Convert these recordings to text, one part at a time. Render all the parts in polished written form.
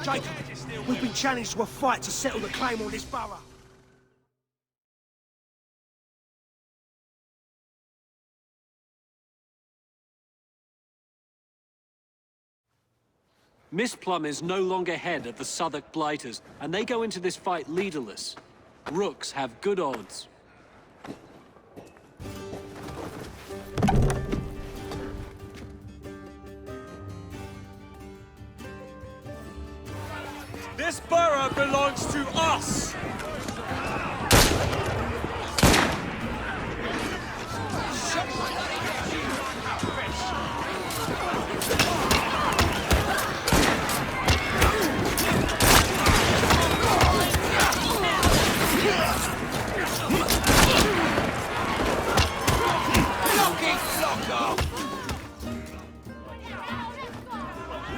Jacob, we've been challenged to a fight to settle the claim on this borough. Miss Plum is no longer head of the Southwark Blighters, and they go into this fight leaderless. Rooks have good odds. This borough belongs to us!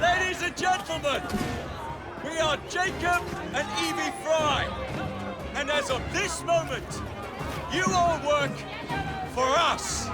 Ladies and gentlemen, we are Jacob and Evie Frye, and as of this moment, you all work for us.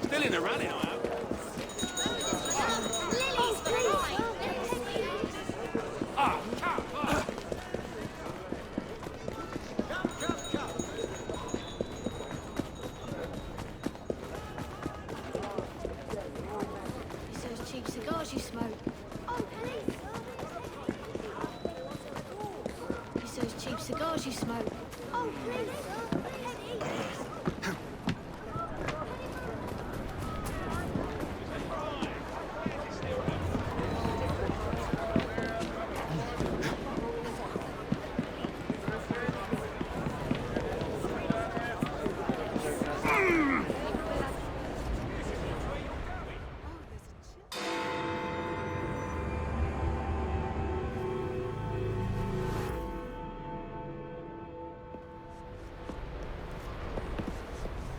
Still in a rally, I am. It's those cheap cigars you smoke. Oh, police! It's those cheap cigars you smoke. Oh, police!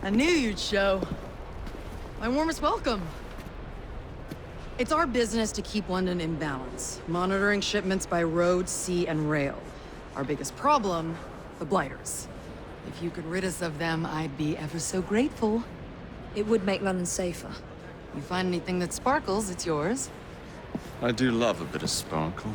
I knew you'd show. My warmest welcome. It's our business to keep London in balance, monitoring shipments by road, sea, and rail. Our biggest problem, the Blighters. If you could rid us of them, I'd be ever so grateful. It would make London safer. You find anything that sparkles, it's yours. I do love a bit of sparkle.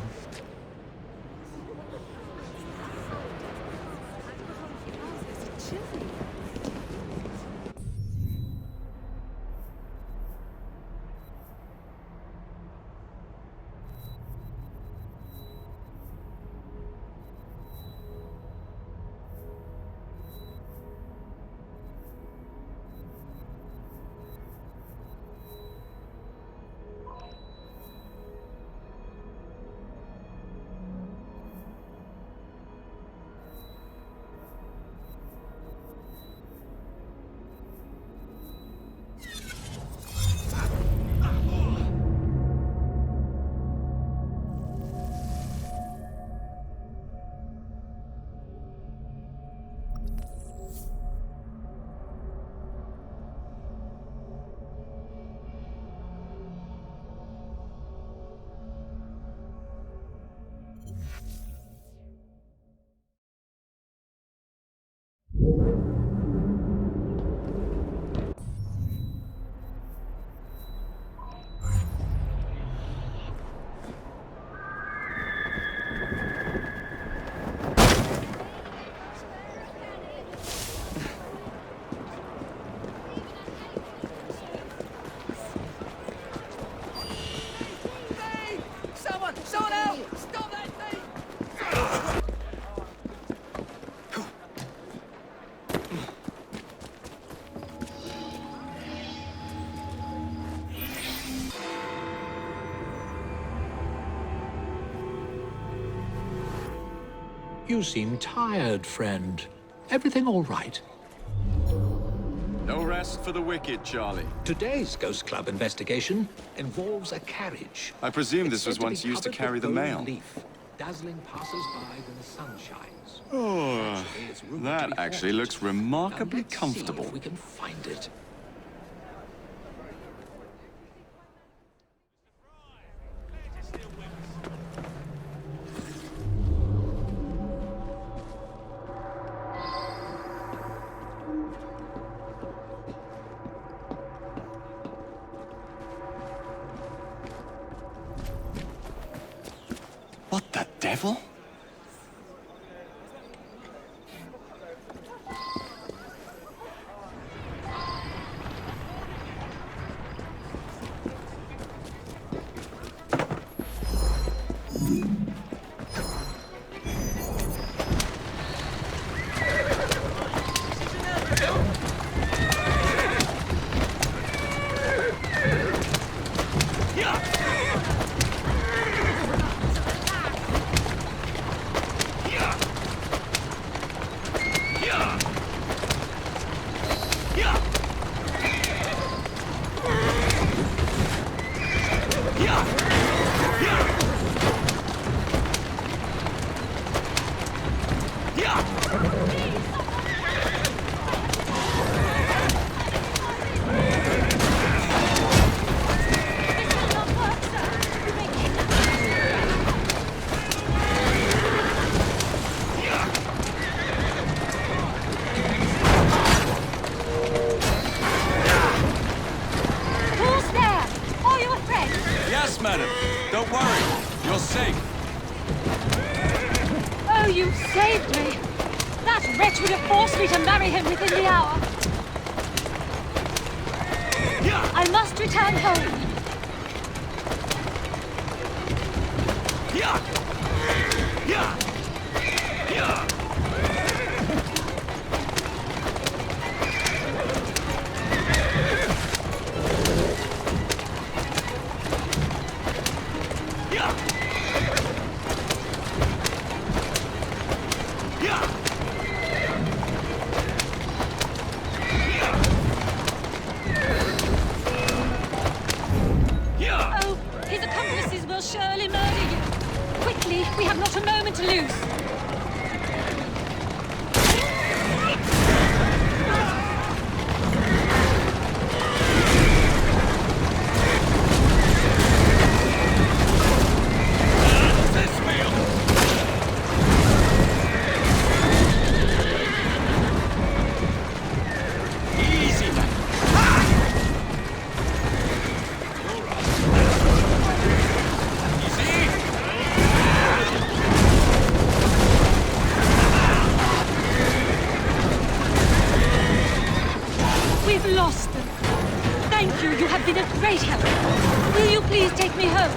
You seem tired, friend. Everything all right? No rest for the wicked, Charlie. Today's Ghost Club investigation involves a carriage. I presume this It's was said once be used to covered carry with the gold mail. leaf, dazzling passers-by when the sun shines. Oh, Actually, it's rumored to that be actually haunted. looks remarkably Now, let's see comfortable. if we can find it. What the devil? Who's there? Are you a friend? Yes, madam. Don't worry. You're safe. Oh, you saved me. That wretch would have forced me to marry him within the hour. I must return home. Oh, his accomplices will surely murder you. Quickly, we have not a moment to lose. Easy, man. Easy. We've lost them. Thank you, you have been a great help. Will you please take me home?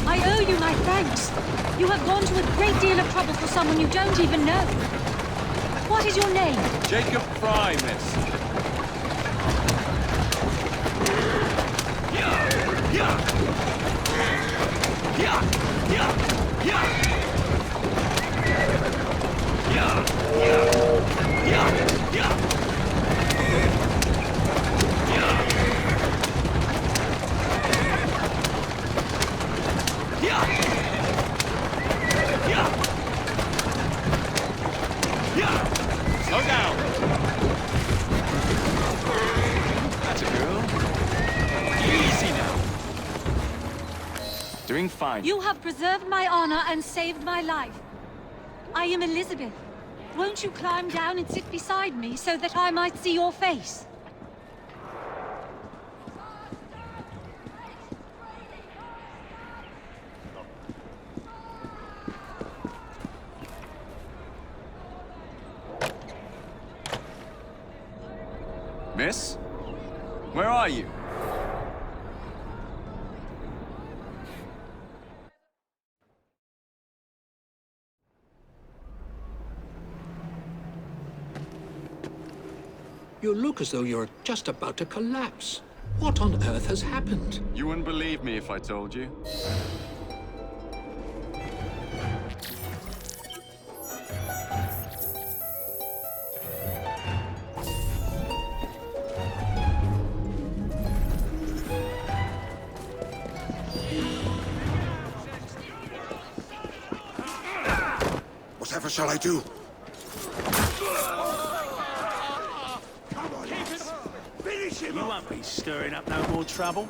I owe you my thanks. You have gone to a great deal of trouble for someone you don't even know. What is your name? Jacob Frye, miss. Slow down. That's a girl. Easy now. Doing fine. You have preserved my honor and saved my life. I am Elizabeth. Won't you climb down and sit beside me so that I might see your face? Miss? Where are you? You look as though you're just about to collapse. What on earth has happened? You wouldn't believe me if I told you. Whatever shall I do? Come on, lads. Finish him! You won't be stirring up no more trouble.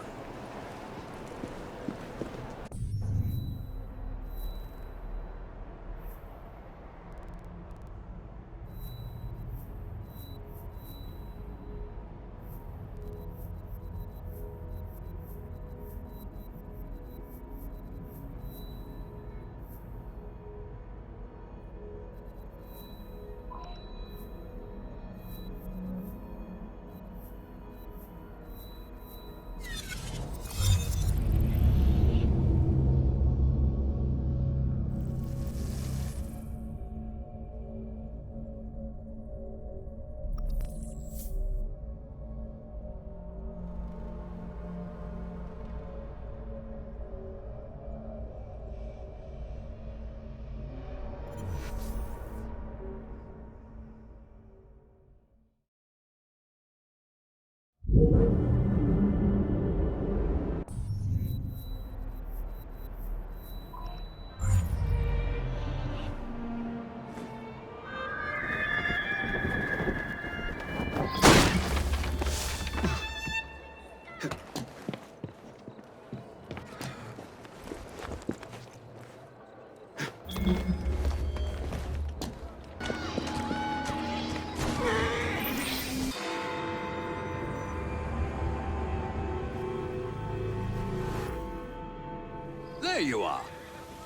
There you are.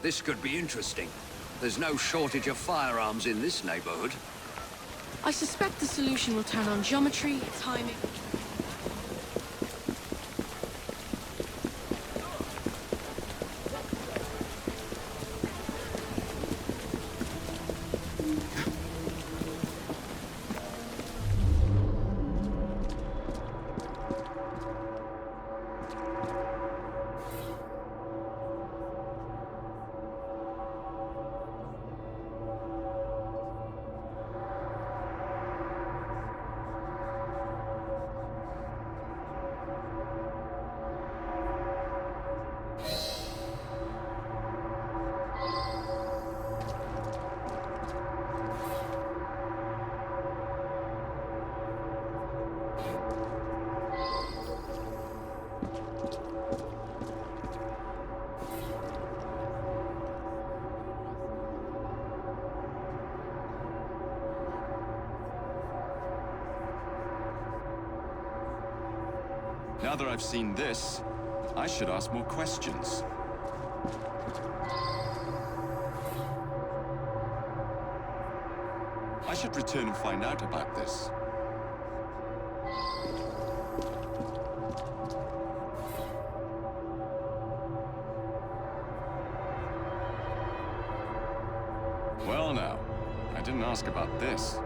This could be interesting. There's no shortage of firearms in this neighborhood. I suspect the solution will turn on geometry, timing... Now that I've seen this, I should ask more questions. I should return and find out about this. Well now, I didn't ask about this.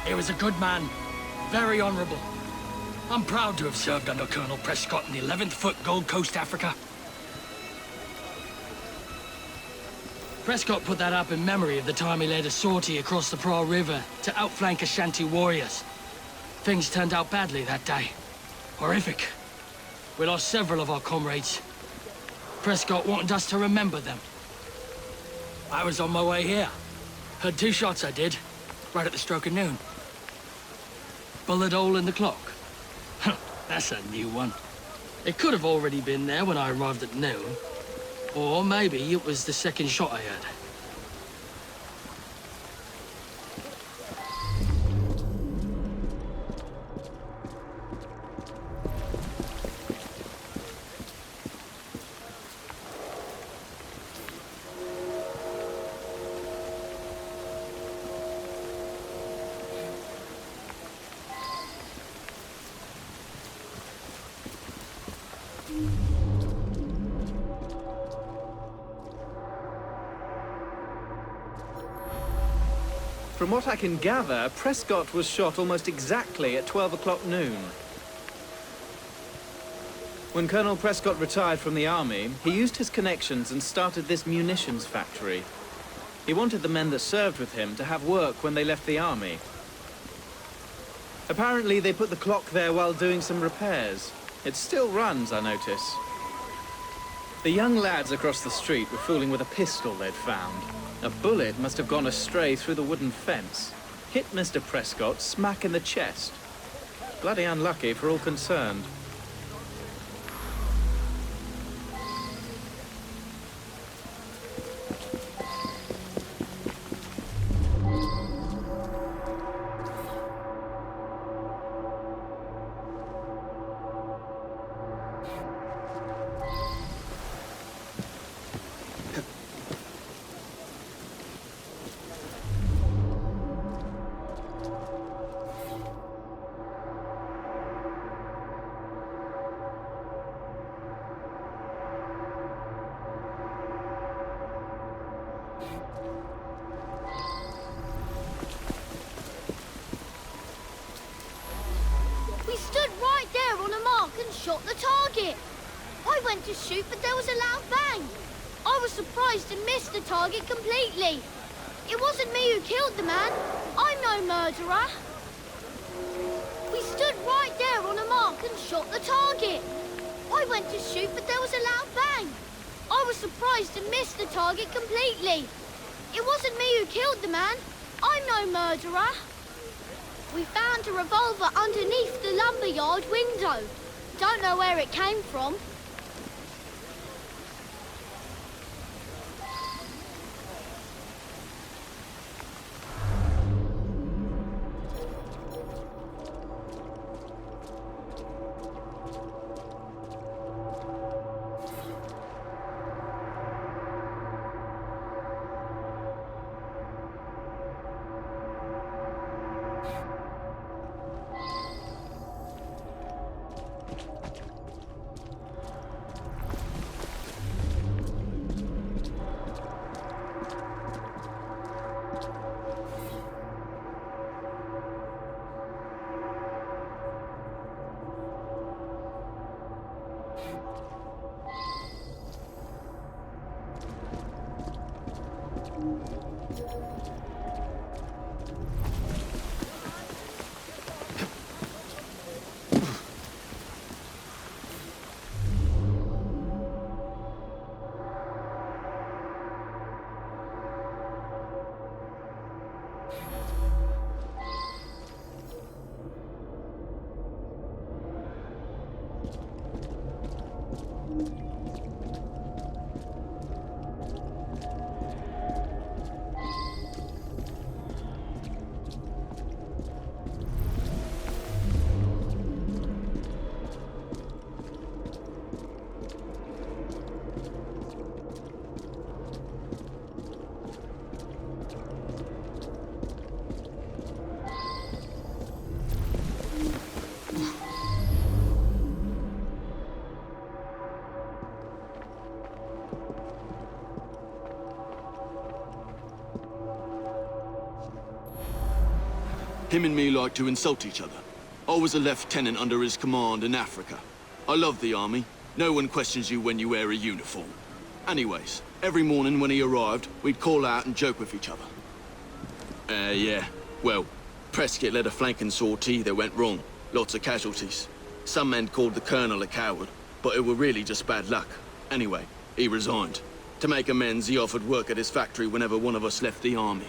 He was a good man, very honourable. I'm proud to have served under Colonel Prescott in the 11th Foot Gold Coast, Africa. Prescott put that up in memory of the time he led a sortie across the Pra River to outflank Ashanti warriors. Things turned out badly that day. Horrific. We lost several of our comrades. Prescott wanted us to remember them. I was on my way here. Heard 2 shots I did, right at the stroke of noon. Bullet hole in the clock. That's a new one. It could have already been there when I arrived at noon. Or maybe it was the second shot I heard. From what I can gather, Prescott was shot almost exactly at 12 o'clock noon. When Colonel Prescott retired from the army, he used his connections and started this munitions factory. He wanted the men that served with him to have work when they left the army. Apparently, they put the clock there while doing some repairs. It still runs, I notice. The young lads across the street were fooling with a pistol they'd found. A bullet must have gone astray through the wooden fence. Hit Mr. Prescott smack in the chest. Bloody unlucky for all concerned. We stood right there on a mark and shot the target. I went to shoot, but there was a loud bang. I was surprised and missed the target completely. It wasn't me who killed the man. I'm no murderer. We stood right there on a mark and shot the target. I went to shoot, but there was a loud bang. I was surprised and missed the target completely. It wasn't me who killed the man. I'm no murderer. We found a revolver underneath the lumberyard window. Don't know where it came from. Him and me like to insult each other. I was a lieutenant under his command in Africa. I love the army. No one questions you when you wear a uniform. Anyways, every morning when he arrived, we'd call out and joke with each other. Yeah. Well, Prescott led a flanking sortie that went wrong. Lots of casualties. Some men called the colonel a coward, but it were really just bad luck. Anyway, he resigned. To make amends, he offered work at his factory whenever one of us left the army.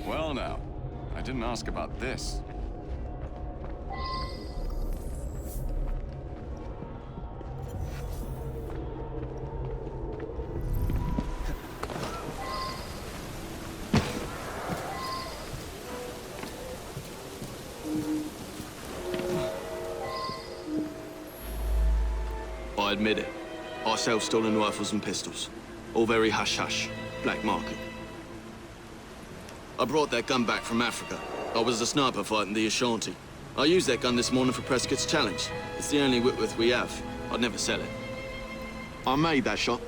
Well now, I didn't ask about this. I admit it. I sell stolen rifles and pistols. All very hush-hush. Black market. I brought that gun back from Africa. I was a sniper fighting the Ashanti. I used that gun this morning for Prescott's challenge. It's the only Whitworth we have. I'd never sell it. I made that shot.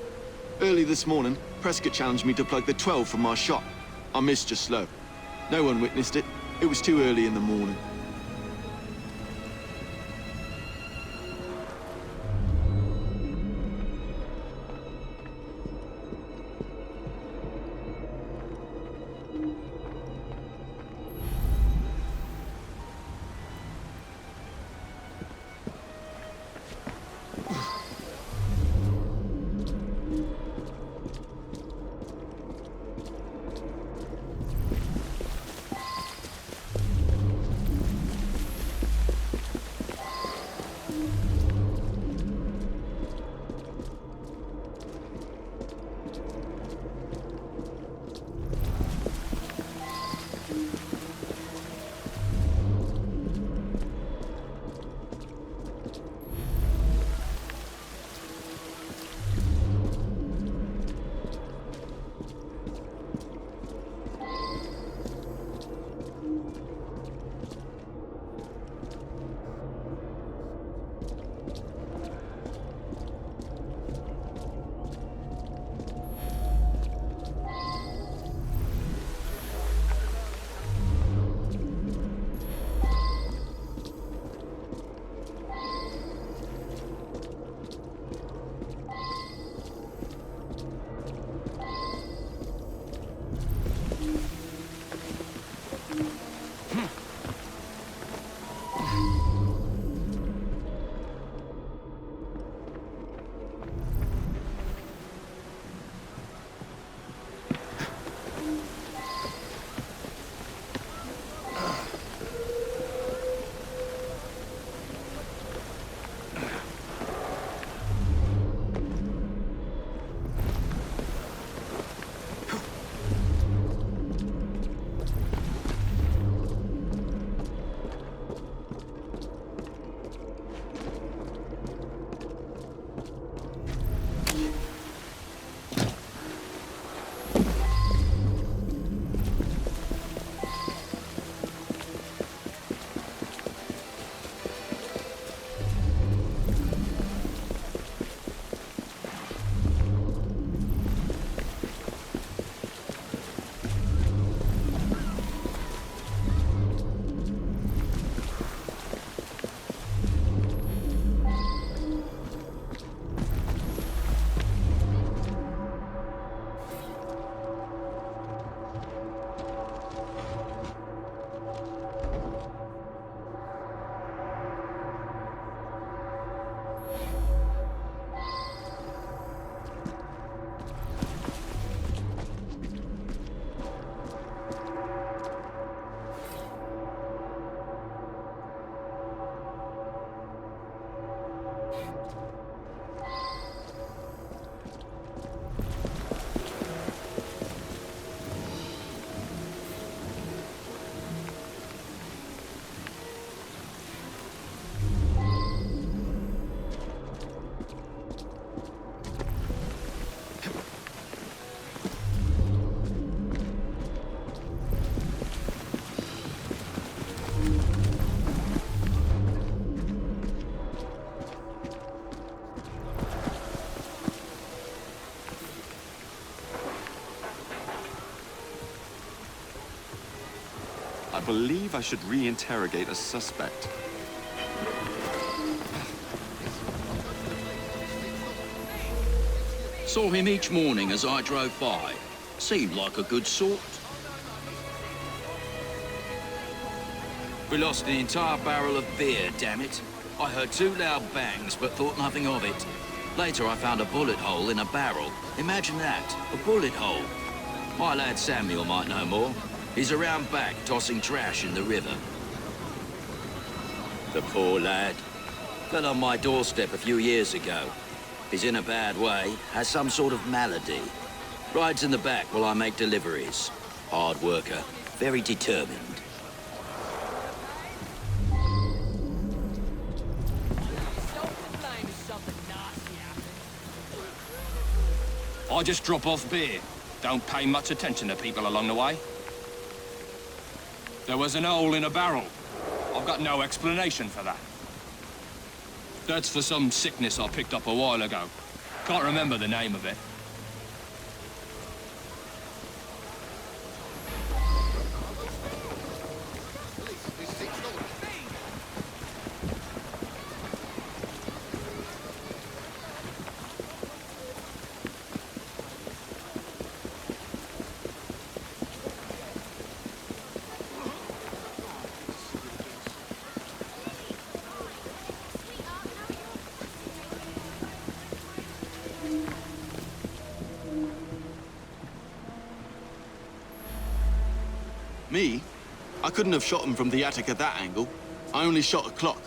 Early this morning, Prescott challenged me to plug the 12 from my shot. I missed just slow. No one witnessed it. It was too early in the morning. I believe I should re-interrogate a suspect. Saw him each morning as I drove by. Seemed like a good sort. We lost an entire barrel of beer, damn it. I heard 2 loud bangs, but thought nothing of it. Later, I found a bullet hole in a barrel. Imagine that, a bullet hole. My lad Samuel might know more. He's around back, tossing trash in the river. The poor lad. Fell on my doorstep a few years ago. He's in a bad way, has some sort of malady. Rides in the back while I make deliveries. Hard worker, very determined. I just drop off beer. Don't pay much attention to people along the way. There was an hole in a barrel. I've got no explanation for that. That's for some sickness I picked up a while ago. Can't remember the name of it. Me? I couldn't have shot him from the attic at that angle. I only shot a clock.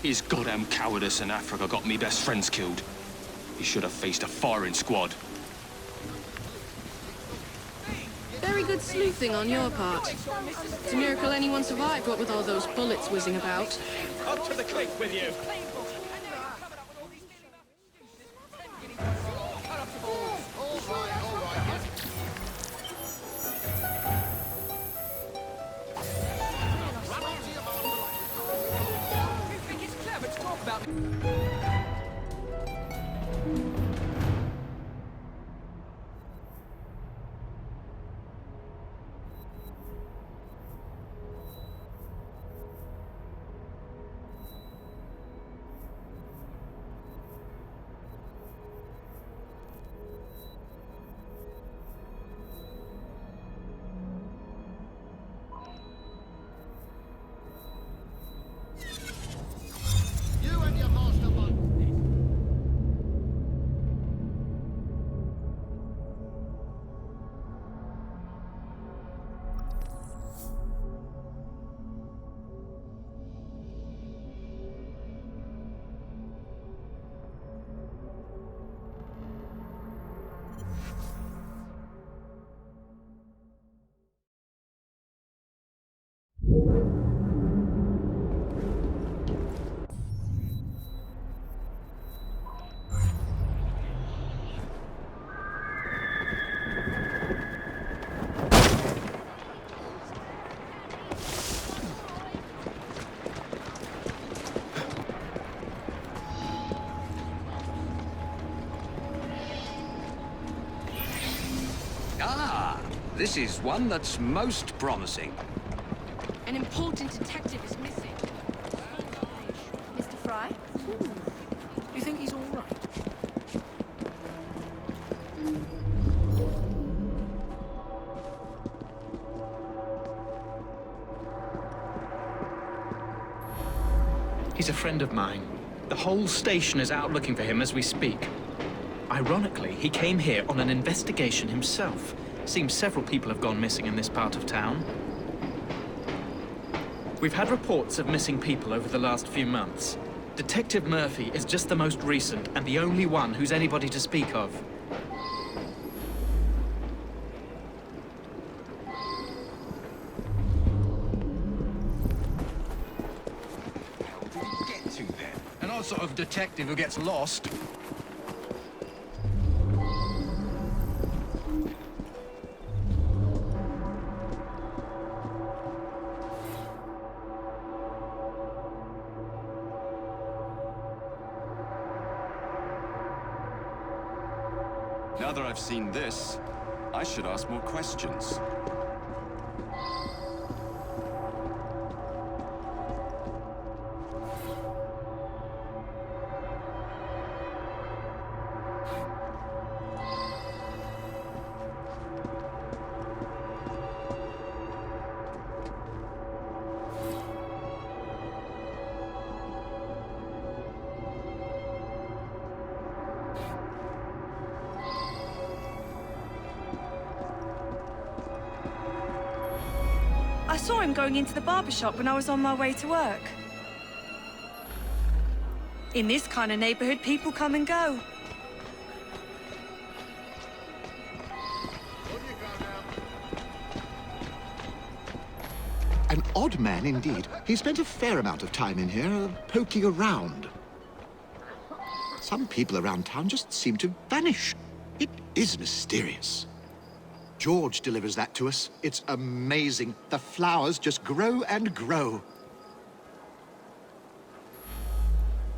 His goddamn cowardice in Africa got me best friends killed. He should have faced a firing squad. Very good sleuthing on your part. It's a miracle anyone survived, what with all those bullets whizzing about. Up to the cliff with you. This is one that's most promising. An important detective is missing. Mr. Frye? Do you think he's all right? He's a friend of mine. The whole station is out looking for him as we speak. Ironically, he came here on an investigation himself. Seems several people have gone missing in this part of town. We've had reports of missing people over the last few months. Detective Murphy is just the most recent and the only one who's anybody to speak of. Get to there. An odd sort of detective who gets lost. Now that I've seen this, I should ask more questions. saw him going into the barber shop when I was on my way to work. In this kind of neighborhood, people come and go. An odd man indeed. He spent a fair amount of time in here, poking around. Some people around town just seem to vanish. It is mysterious. George delivers that to us. It's amazing. The flowers just grow and grow.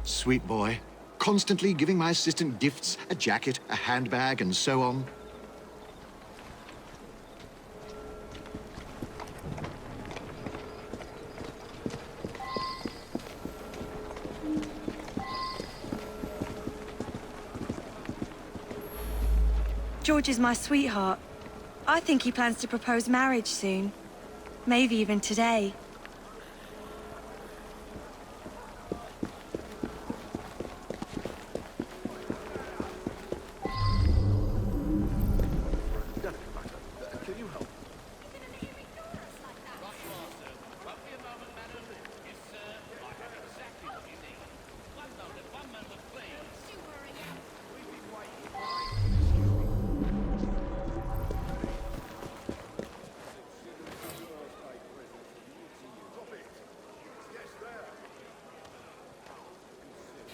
Sweet boy. Constantly giving my assistant gifts, a jacket, a handbag, and so on. George is my sweetheart. I think he plans to propose marriage soon. Maybe even today.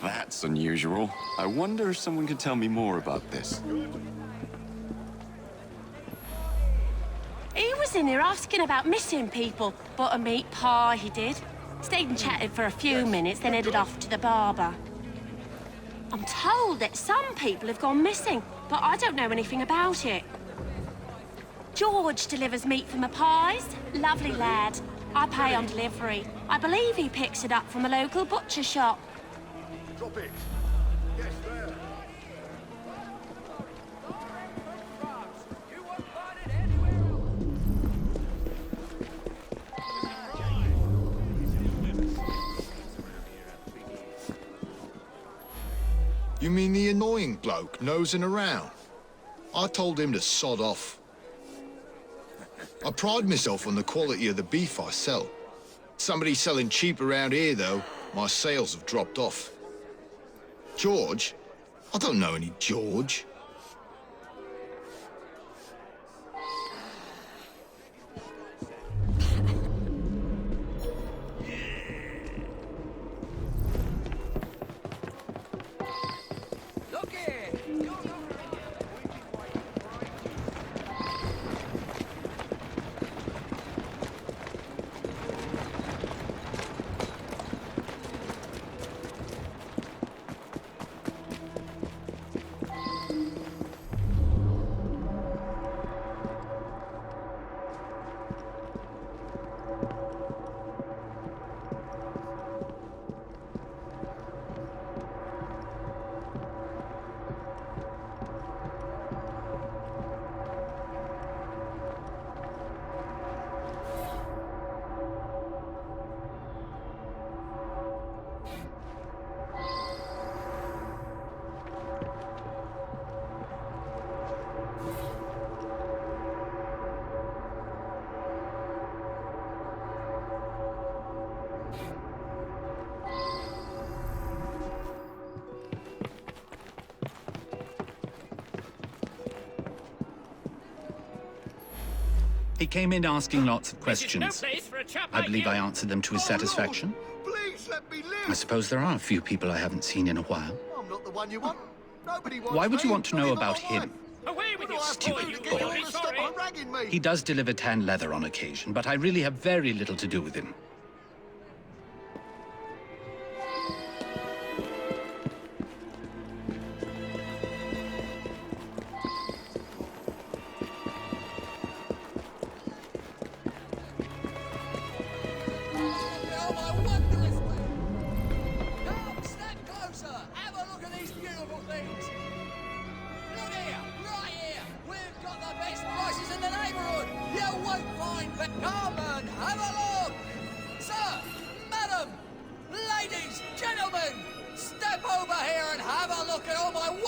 That's unusual. I wonder if someone can tell me more about this. He was in here asking about missing people. Bought a meat pie, he did. Stayed and chatted for a few minutes, then headed off to the barber. I'm told that some people have gone missing, but I don't know anything about it. George delivers meat for my pies. Lovely lad. I pay on delivery. I believe he picks it up from a local butcher shop. Drop it. Yes, there. You mean the annoying bloke nosing around? I told him to sod off. I pride myself on the quality of the beef I sell. Somebody selling cheap around here, though, my sales have dropped off. George? I don't know any George. He came in asking lots of questions. I believe I answered them to his satisfaction. Please let me live. I suppose there are a few people I haven't seen in a while. I'm not the one you want. Nobody wants Why would you me, want to know about him? Away with you, Stupid boy. Stop haranguing me. He does deliver tan leather on occasion, but I really have very little to do with him.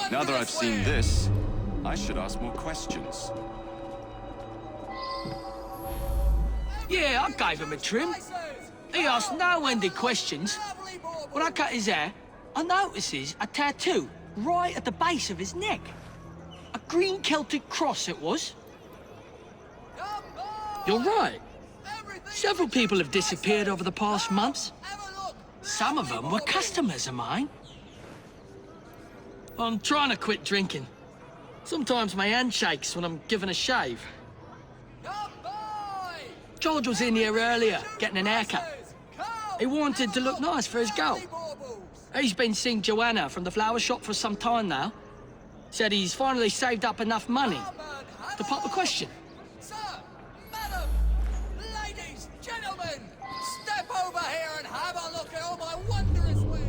Now that I've seen this, I should ask more questions. Yeah, I gave him a trim. He asked no-ended questions. When I cut his hair, I notices a tattoo right at the base of his neck. A green Celtic cross it was. You're right. Several people have disappeared over the past months. Some of them were customers of mine. I'm trying to quit drinking. Sometimes my hand shakes when I'm given a shave. George was in here earlier, getting an haircut. He wanted to look nice for his girl. He's been seeing Joanna from the flower shop for some time now. Said he's finally saved up enough money to pop a question. Sir, madam, ladies, gentlemen, step over here and have a look at all my wondrous wares.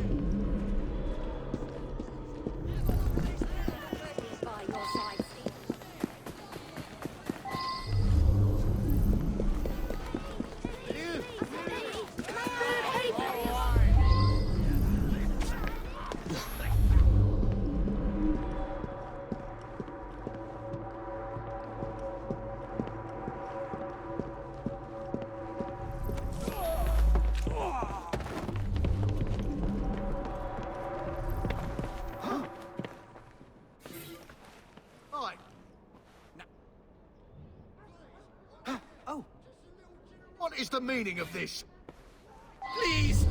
What is the meaning of this? Please!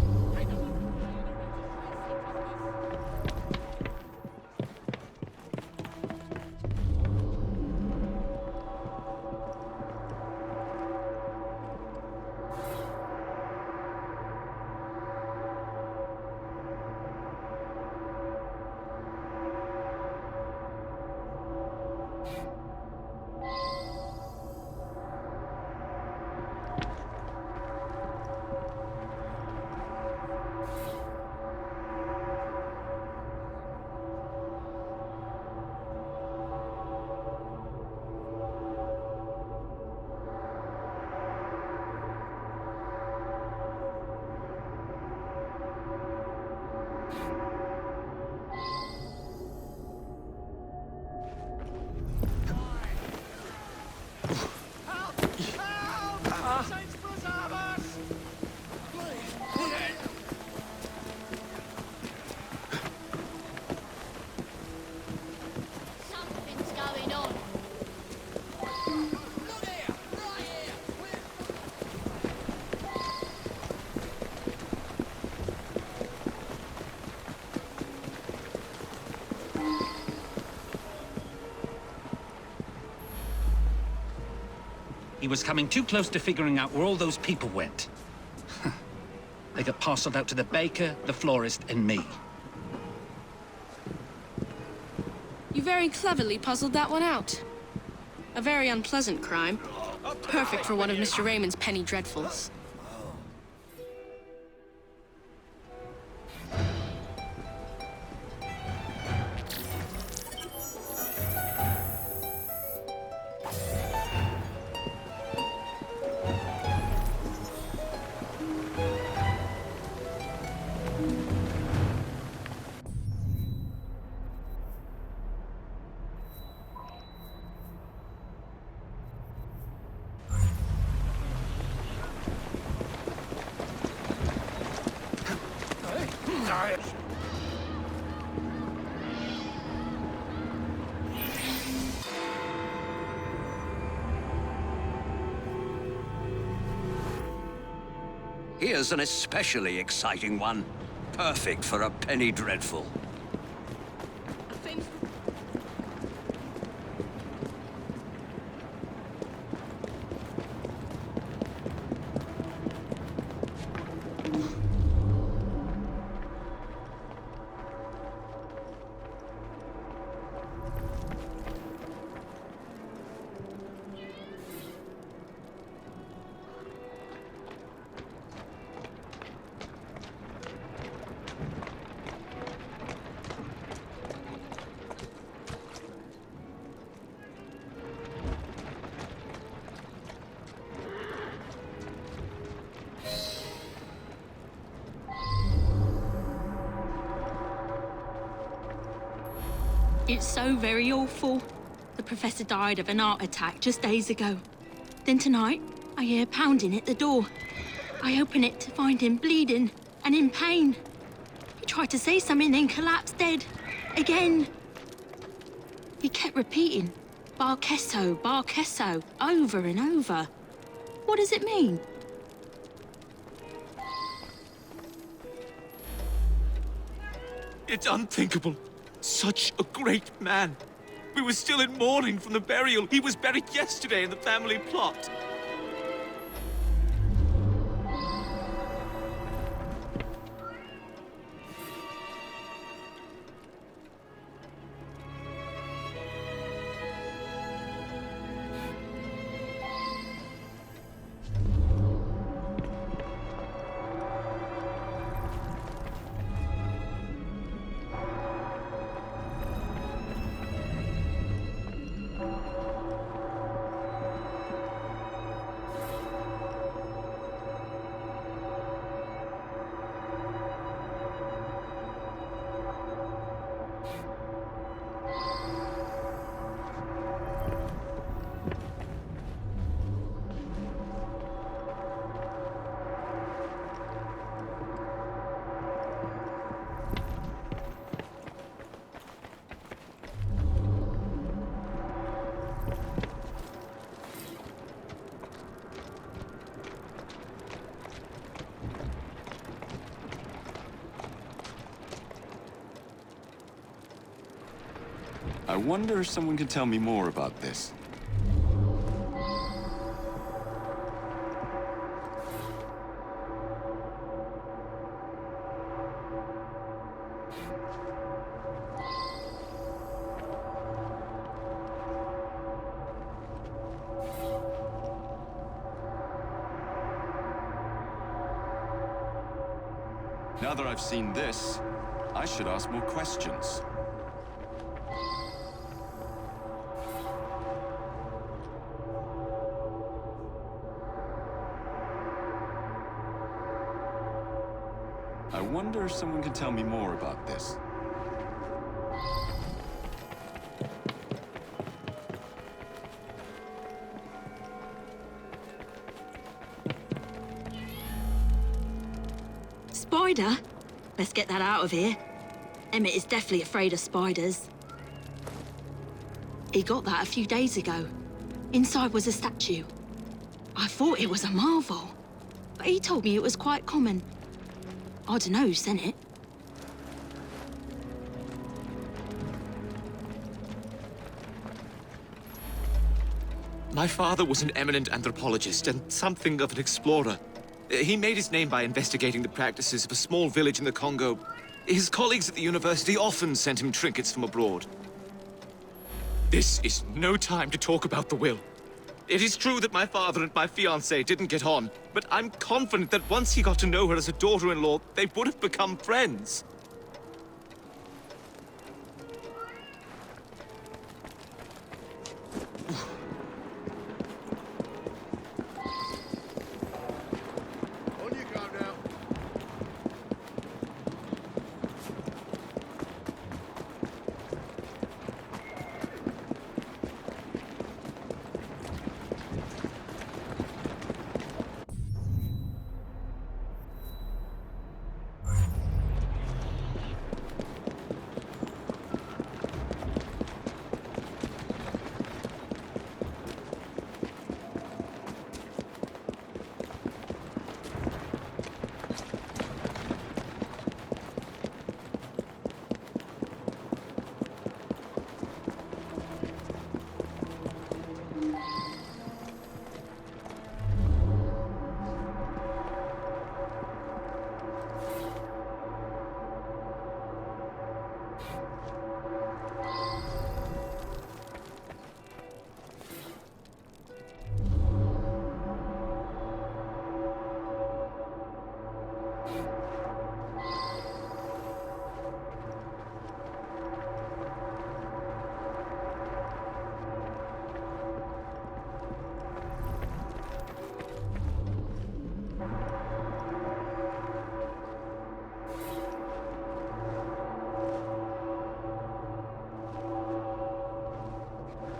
He was coming too close to figuring out where all those people went. They got parceled out to the baker, the florist, and me. You very cleverly puzzled that one out. A very unpleasant crime. Perfect for one of Mr. Raymond's penny dreadfuls. Here's an especially exciting one. Perfect for a penny dreadful. It's so very awful. The professor died of an heart attack just days ago. Then tonight, I hear pounding at the door. I open it to find him bleeding and in pain. He tried to say something, then collapsed dead. Again. He kept repeating, bar queso, over and over. What does it mean? It's unthinkable. Such a great man. We were still in mourning from the burial. He was buried yesterday in the family plot. I wonder if someone can tell me more about this. Now that I've seen this, I should ask more questions. I wonder if someone can tell me more about this. Spider? Let's get that out of here. Emmett is definitely afraid of spiders. He got that a few days ago. Inside was a statue. I thought it was a marvel, but he told me it was quite common. I don't know who sent it. My father was an eminent anthropologist and something of an explorer. He made his name by investigating the practices of a small village in the Congo. His colleagues at the university often sent him trinkets from abroad. This is no time to talk about the will. It is true that my father and my fiancée didn't get on, but I'm confident that once he got to know her as a daughter-in-law, they would have become friends.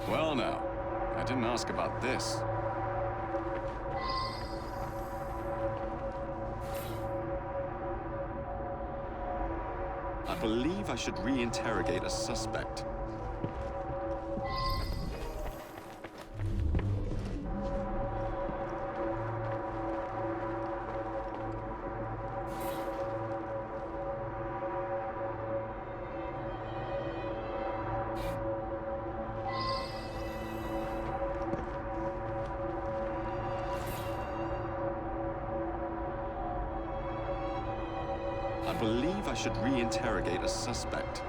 Well now, I didn't ask about this. I believe I should re-interrogate a suspect. I believe I should re-interrogate a suspect.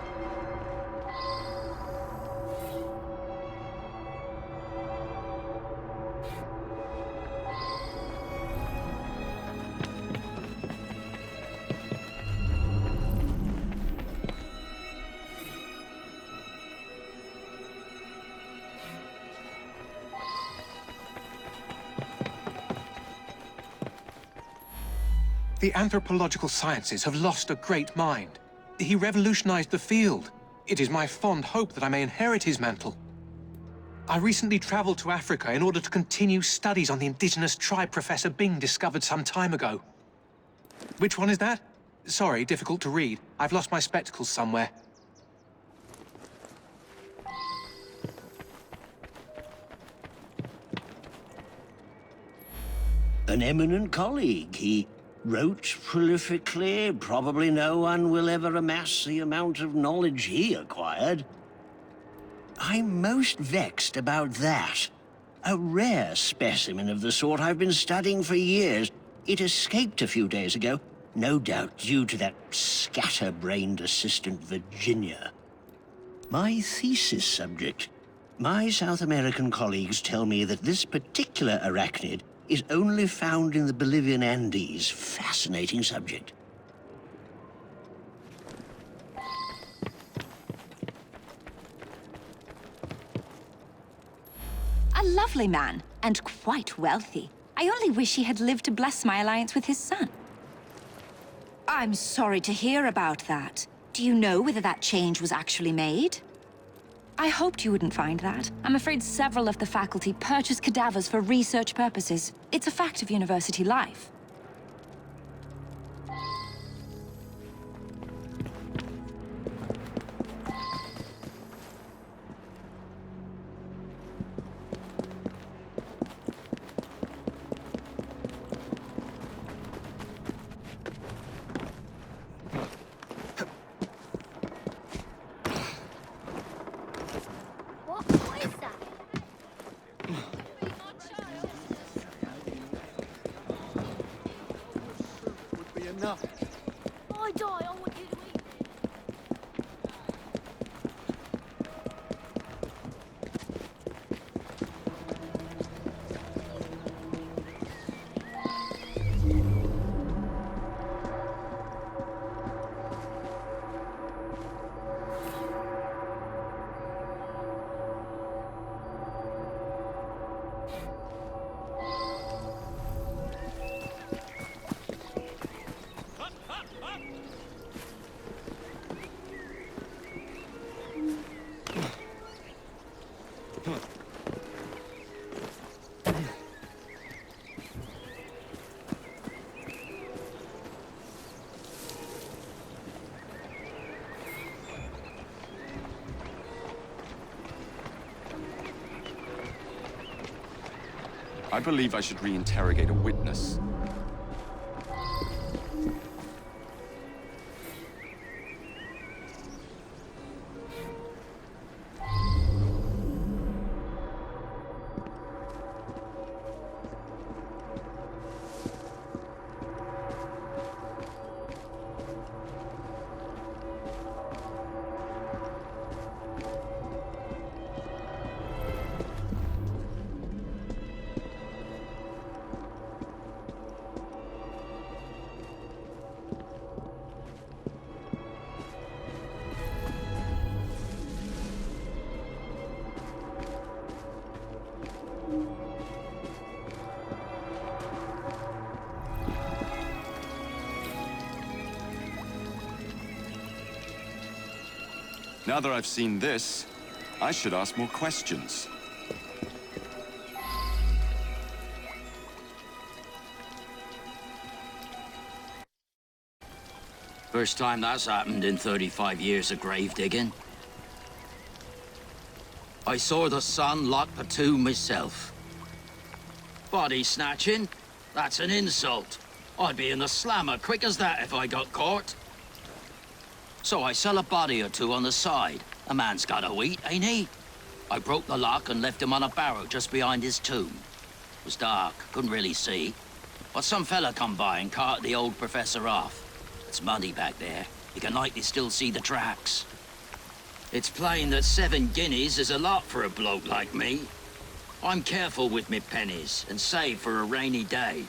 The anthropological sciences have lost a great mind. He revolutionized the field. It is my fond hope that I may inherit his mantle. I recently traveled to Africa in order to continue studies on the indigenous tribe Professor Bing discovered some time ago. Which one is that? Sorry, difficult to read. I've lost my spectacles somewhere. An eminent colleague. He wrote prolifically. Probably no one will ever amass the amount of knowledge he acquired. I'm most vexed about that. A rare specimen of the sort I've been studying for years. It escaped a few days ago, no doubt due to that scatterbrained assistant Virginia. My thesis subject. My South American colleagues tell me that this particular arachnid is only found in the Bolivian Andes. Fascinating subject. A lovely man, and quite wealthy. I only wish he had lived to bless my alliance with his son. I'm sorry to hear about that. Do you know whether that change was actually made? I hoped you wouldn't find that. I'm afraid several of the faculty purchase cadavers for research purposes. It's a fact of university life. Enough. I die, I want you to eat. I believe I should re-interrogate a witness. Now that I've seen this, I should ask more questions. First time that's happened in 35 years of grave digging. I saw the sun lock the tomb myself. Body snatching? That's an insult. I'd be in the slammer quick as that if I got caught. So I sell a body or two on the side. A man's gotta eat, ain't he? I broke the lock and left him on a barrow just behind his tomb. It was dark, couldn't really see. But some fella come by and carted the old professor off. It's muddy back there. You can likely still see the tracks. It's plain that 7 guineas is a lot for a bloke like me. I'm careful with me pennies and save for a rainy day.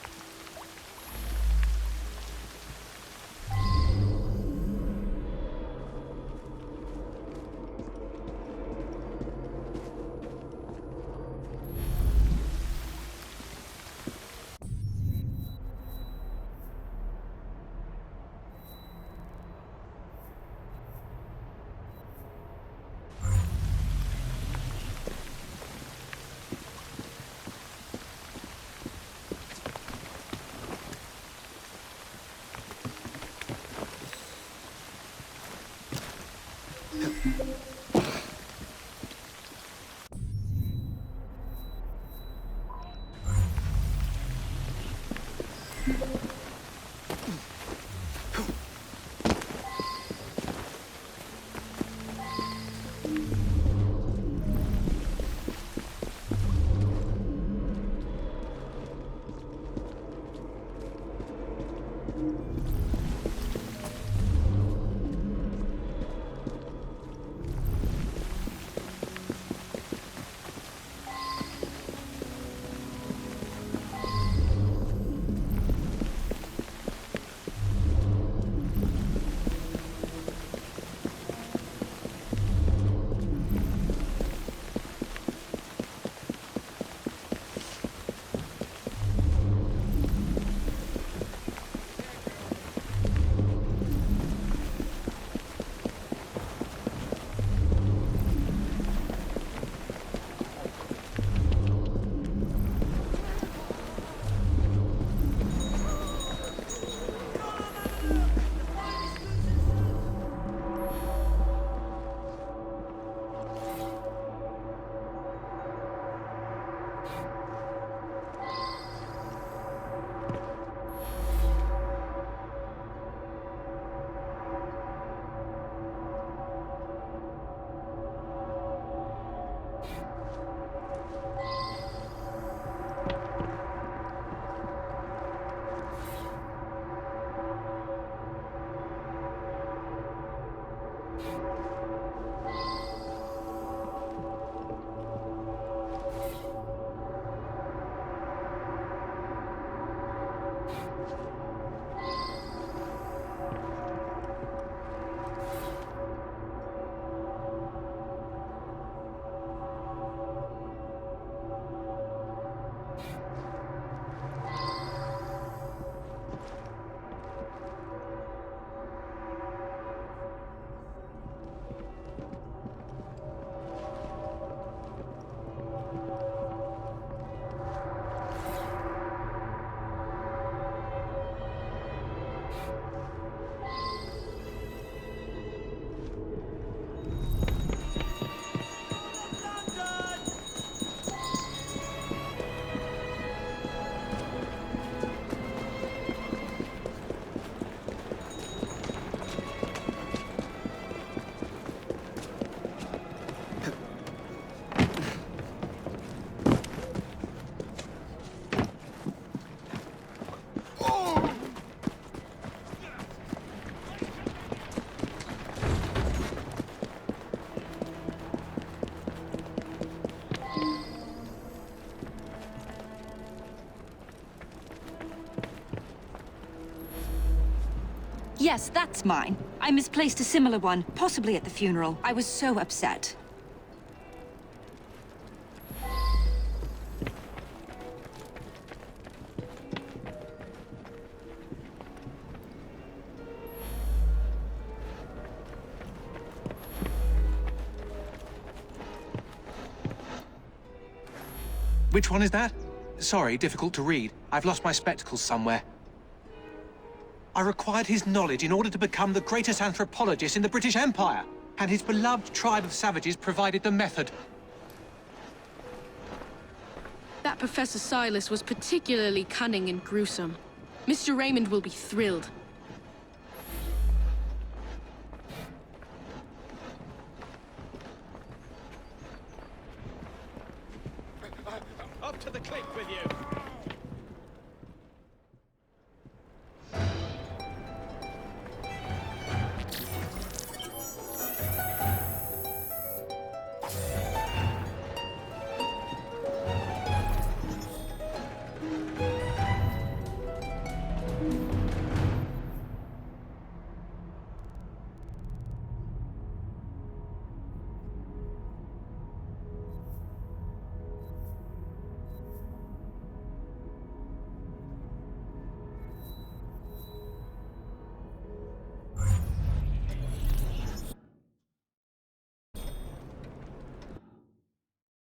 Yes, that's mine. I misplaced a similar one, possibly at the funeral. I was so upset. Which one is that? Sorry, difficult to read. I've lost my spectacles somewhere. I required his knowledge in order to become the greatest anthropologist in the British Empire. And his beloved tribe of savages provided the method. That Professor Silas was particularly cunning and gruesome. Mr. Raymond will be thrilled. Up to the cliff with you!